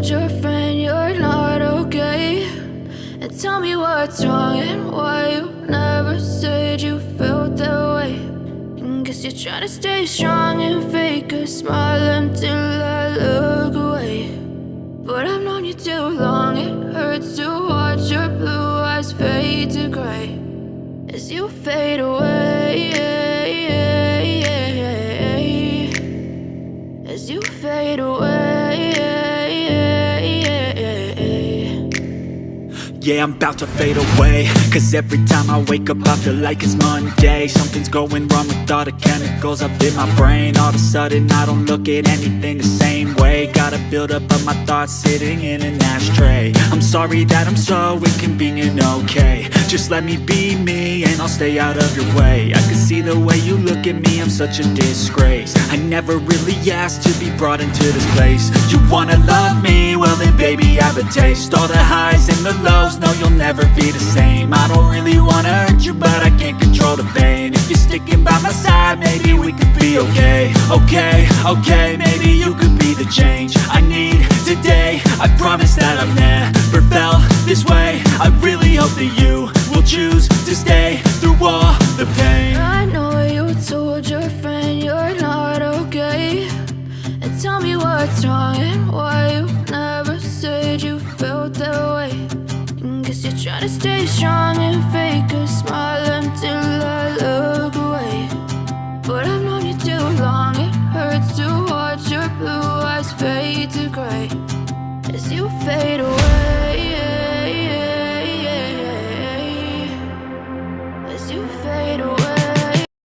told your friend you're not okay? And tell me what's wrong and why you never said you felt that way. And guess you're trying to stay strong and fake a smile until I look away. But I've known you too long, it hurts to watch your blue eyes fade to gray as you fade away, as you fade away. Yeah, I'm about to fade away, cause every time I wake up I feel like it's Monday. Something's going wrong with all the chemicals up in my brain. All of a sudden I don't look at anything the same way. Got a buildup of my thoughts sitting in an ashtray. I'm sorry that I'm so inconvenient, okay? Just let me be me and I'll stay out of your way. I can see the way you look at me, I'm such a disgrace. I never really asked to be brought into this place. You wanna love me? Well then baby have a taste. All the highs and the lows, no you'll never be the same. I don't really wanna hurt you but I can't control the pain. If you're sticking by my side maybe we could be okay. Okay, maybe you could be the change I need today. I promise that I've never felt this way. I really hope that you will choose to stay through all the pain. I know you told your friend you're not okay. And tell me what's wrong and why you never said you felt that way. And guess you're trying to stay strong and fake a smile until I look away.